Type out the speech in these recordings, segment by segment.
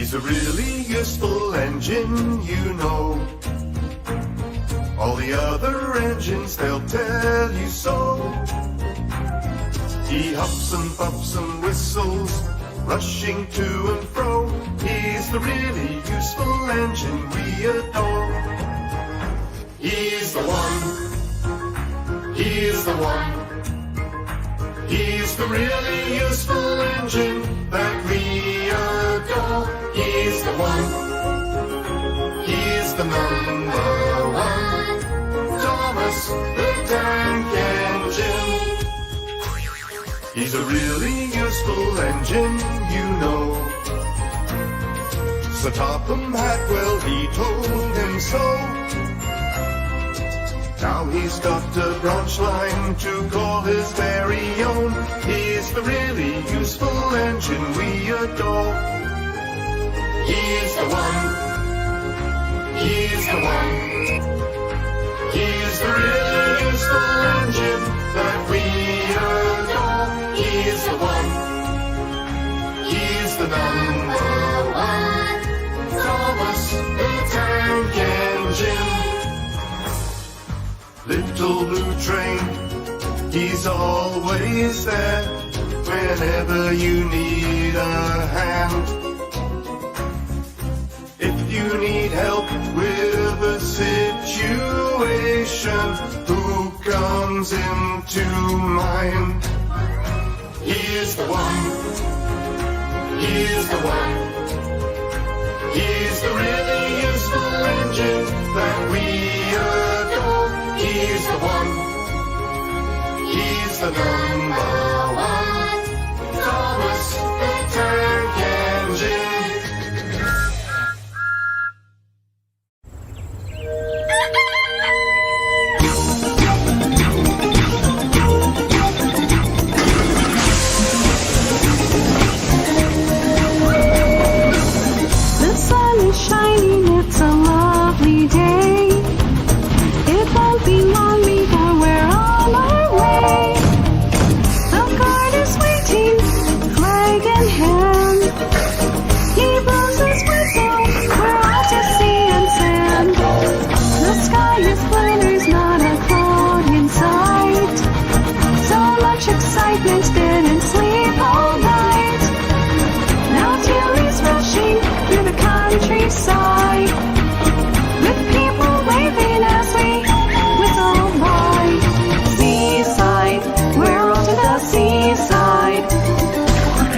He's a really useful engine, you know. All the other engines, they'll tell you so. He huffs and puffs and whistles, rushing to and fro. He's the really useful engine we adore. He's the one. He's the one. He's the really useful engine that we adore. He's the one. He's the number one. Thomas the Tank Engine. He's a really useful engine, you know. Sir Topham Hackwell, he told him so. Now he's got a branch line to call his very own. He's the really useful engine we adore. He's the one. He's the one. He's the really useful engine that we adore. He's the one. He's the number one. Thomas the Tank Engine. Little blue train, he's always there whenever you need a hand. If you need help with a situation, who comes into mind? He's the one. He's the one. He's the really useful engine that we adore. He's the one. He's the number one. Thomas the Tank Engine. The sun is shining, it's a lovely day. It won't be long before we're on our way. The guard is waiting, flag in hand. He blows his whistle, we're out to sea and sand. The sky is blue, there's not a cloud in sight. So much excitement, didn't sleep all night. Now Tilly's rushing through the countryside, with people waving as we whistle by. Seaside, we're on to the seaside.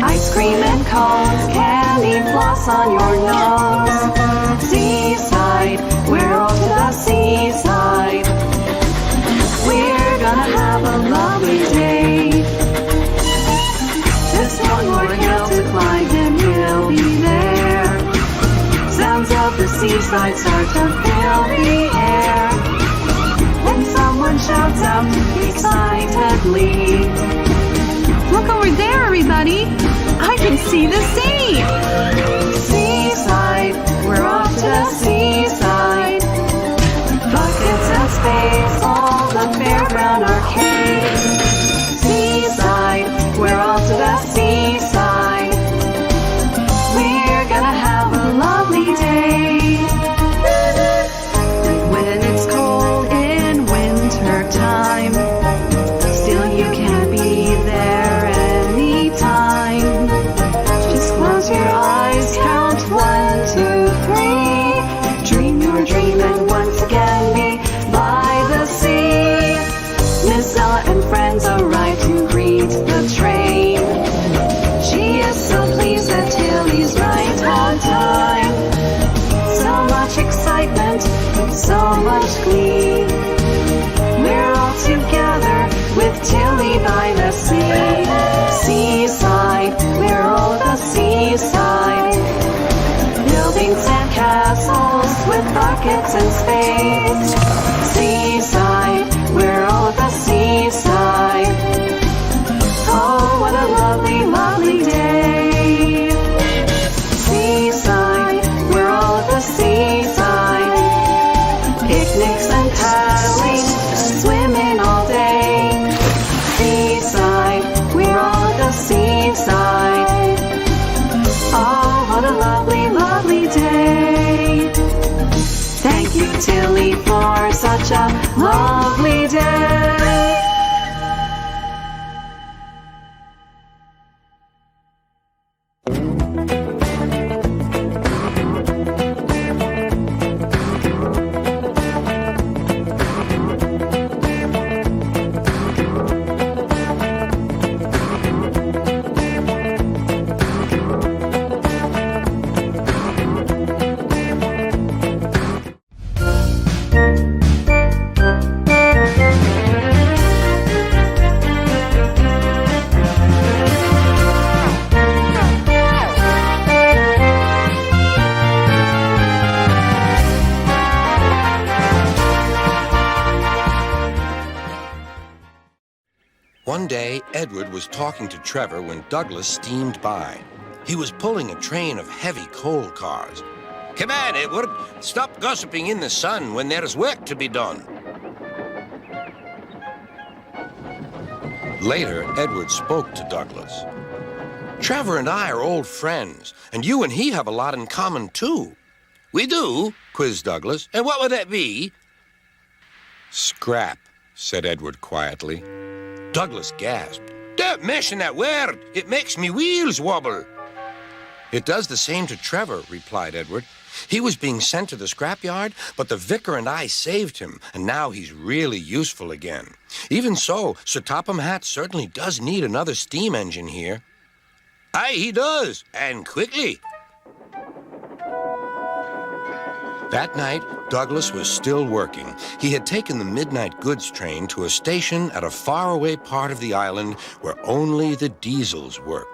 Ice cream and cones, candy floss on your nose. Seaside, we're on to the seaside. We're gonna have a lovely day. Just one more hill to climb and we'll be there. Sounds of the seaside start to fill the air, when someone shouts out excitedly, "Look over there, everybody! I can see the sea!" Seaside, we're off to the seaside. Buckets and spades, all the fairground arcade. Seaside, we're off to the seaside. We're gonna have a lovely day. When it's cold in winter time, still you can be there anytime. Just close your eyes, count 1, 2, 3. Dream your dream and once again be by the Tilly for such a lovely day. One day, Edward was talking to Trevor when Douglas steamed by. He was pulling a train of heavy coal cars. "Come on, Edward. Stop gossiping in the sun when there's work to be done." Later, Edward spoke to Douglas. "Trevor and I are old friends, and you and he have a lot in common, too." "We do?" quizzed Douglas. "And what would that be?" "Scrap," said Edward quietly. Douglas gasped. "Don't mention that word. It makes me wheels wobble." "It does the same to Trevor," replied Edward. "He was being sent to the scrapyard, but the vicar and I saved him, and now he's really useful again. Even so, Sir Topham Hatt certainly does need another steam engine here." "Aye, he does, and quickly." That night, Douglas was still working. He had taken the midnight goods train to a station at a faraway part of the island where only the diesels work.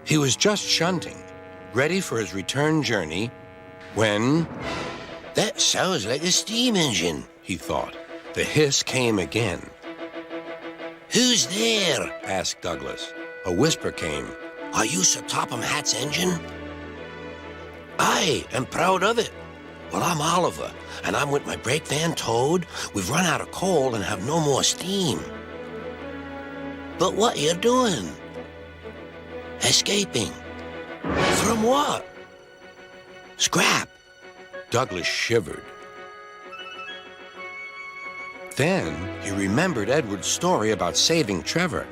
He was just shunting, ready for his return journey, when... "That sounds like a steam engine," he thought. The hiss came again. "Who's there?" asked Douglas. A whisper came. "Are you Sir Topham Hatt's engine?" "Aye, and proud of it. Well, I'm Oliver, and I'm with my brake van towed. We've run out of coal and have no more steam." "But what are you doing?" "Escaping." "From what?" "Scrap." Douglas shivered. Then he remembered Edward's story about saving Trevor.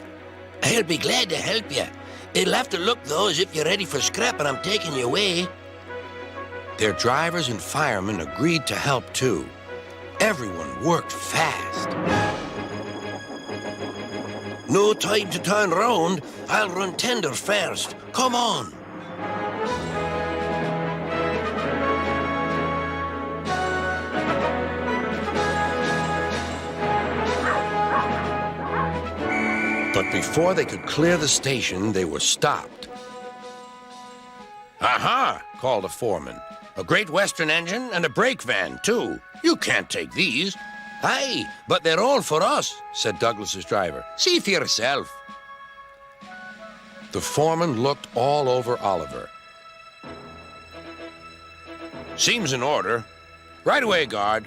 "I'll be glad to help you. It'll have to look, though, as if you're ready for scrap and I'm taking you away." Their drivers and firemen agreed to help, too. Everyone worked fast. "No time to turn round. I'll run tender first. Come on." But before they could clear the station, they were stopped. "Aha!" called a foreman. "A Great Western engine and a brake van, too. You can't take these." "Aye, but they're all for us," said Douglas's driver. "See for yourself." The foreman looked all over Oliver. "Seems in order. Right away, guard."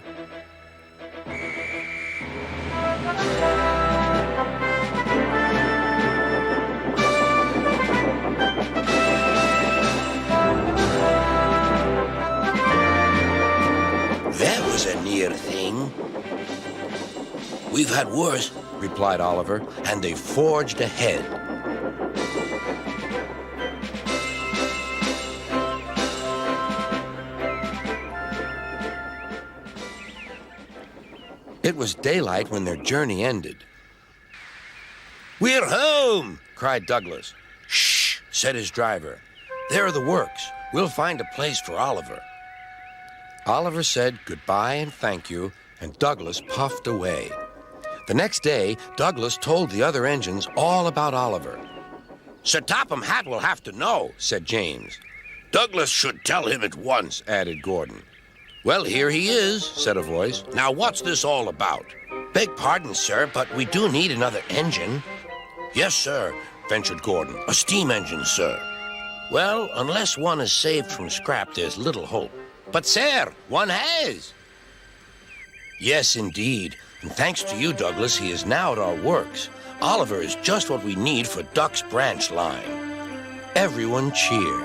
"That was a near thing." "We've had worse," replied Oliver, and they forged ahead. It was daylight when their journey ended. "We're home!" cried Douglas. "Shh!" said his driver. "There are the works. We'll find a place for Oliver." Oliver said goodbye and thank you, and Douglas puffed away. The next day, Douglas told the other engines all about Oliver. "Sir Topham Hatt will have to know," said James. "Douglas should tell him at once," added Gordon. "Well, here he is," said a voice. "Now, what's this all about?" "Beg pardon, sir, but we do need another engine." "Yes, sir," ventured Gordon. "A steam engine, sir." "Well, unless one is saved from scrap, there's little hope." "But, sir, one has." "Yes, indeed. And thanks to you, Douglas, he is now at our works. Oliver is just what we need for Duck's branch line." everyone cheered.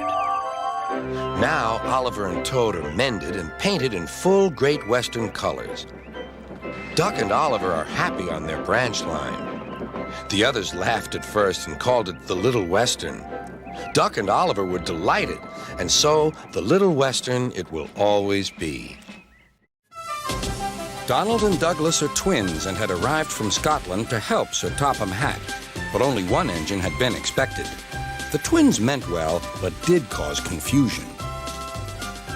Now Oliver and Toad are mended and painted in full Great Western colors. Duck and Oliver are happy on their branch line. The others laughed at first and called it the Little Western. Duck and Oliver were delighted, and so the Little Western it will always be. Donald and Douglas are twins and had arrived from Scotland to help Sir Topham Hatt, but only one engine had been expected. The twins meant well, but did cause confusion.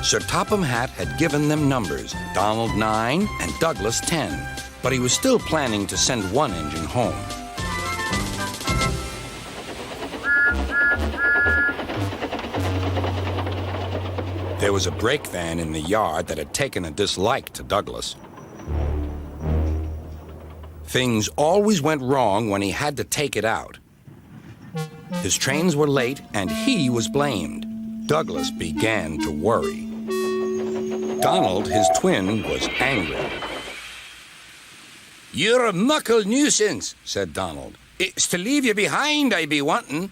Sir Topham Hatt had given them numbers, Donald 9 and Douglas 10, but he was still planning to send one engine home. There was a brake van in the yard that had taken a dislike to Douglas. Things always went wrong when he had to take it out. His trains were late, and he was blamed. Douglas began to worry. Donald, his twin, was angry. "You're a muckle nuisance," said Donald. "It's to leave you behind I be wanting."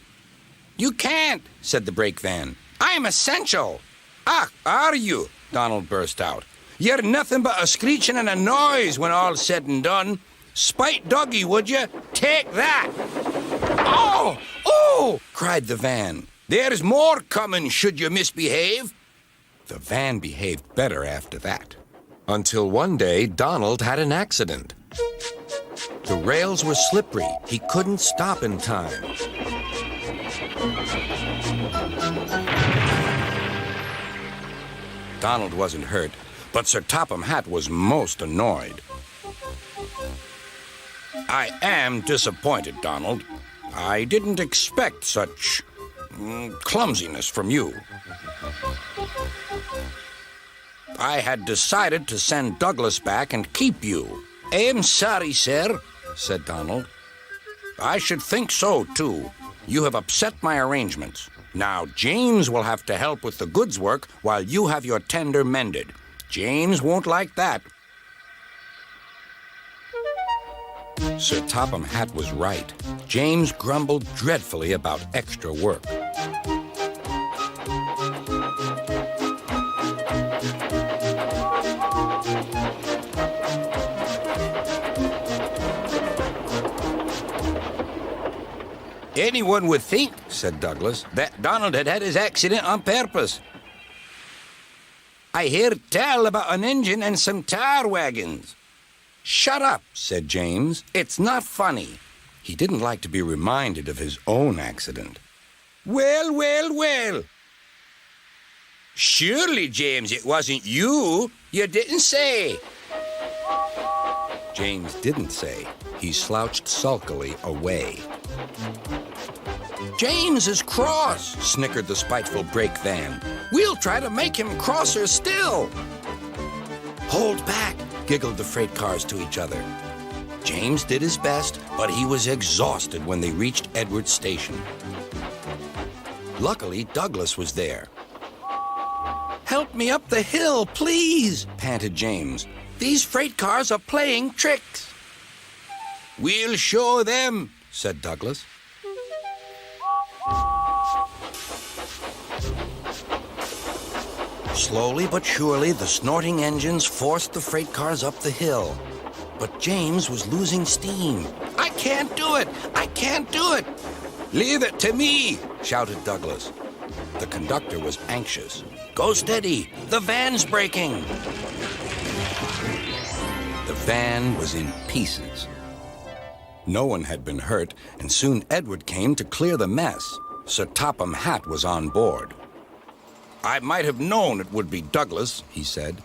"You can't," said the brake van. "I'm essential." "Ah, are you?" Donald burst out. "You're nothing but a screeching and a noise when all's said and done. Spite doggy, would you? Take that!" "Oh! Oh!" cried the van. "There's more coming should you misbehave." The van behaved better after that. Until one day, Donald had an accident. The rails were slippery. He couldn't stop in time. Donald wasn't hurt, but Sir Topham Hatt was most annoyed. "I am disappointed, Donald. I didn't expect such clumsiness from you. I had decided to send Douglas back and keep you." "I'm sorry, sir," said Donald. "I should think so, too. You have upset my arrangements. Now, James will have to help with the goods work while you have your tender mended. James won't like that." Sir Topham Hatt was right. James grumbled dreadfully about extra work. "Anyone would think," said Douglas, "that Donald had had his accident on purpose. I hear tell about an engine and some tar wagons." "Shut up," said James. "It's not funny." He didn't like to be reminded of his own accident. "Well, well, well. Surely, James, it wasn't you. You didn't say." James didn't say. He slouched sulkily away. "James is cross," snickered the spiteful brake van. "We'll try to make him crosser still." "Hold back," giggled the freight cars to each other. James did his best, but he was exhausted when they reached Edward's station. Luckily, Douglas was there. "Help me up the hill, please," panted James. "These freight cars are playing tricks." "We'll show them," said Douglas. Slowly but surely, the snorting engines forced the freight cars up the hill. But James was losing steam. "I can't do it! I can't do it!" "Leave it to me!" shouted Douglas. The conductor was anxious. "Go steady! The van's breaking!" The van was in pieces. No one had been hurt, and soon Edward came to clear the mess. Sir Topham Hatt was on board. "I might have known it would be Douglas," he said.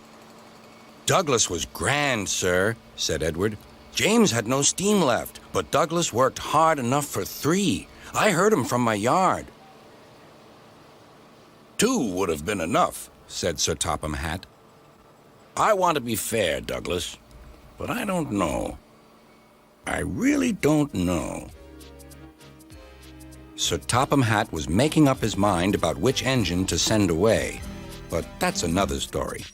"Douglas was grand, sir," said Edward. "James had no steam left, but Douglas worked hard enough for 3. I heard him from my yard." "2 would have been enough," said Sir Topham Hatt. "I want to be fair, Douglas, but I don't know. I really don't know." Sir Topham Hatt was making up his mind about which engine to send away, but that's another story.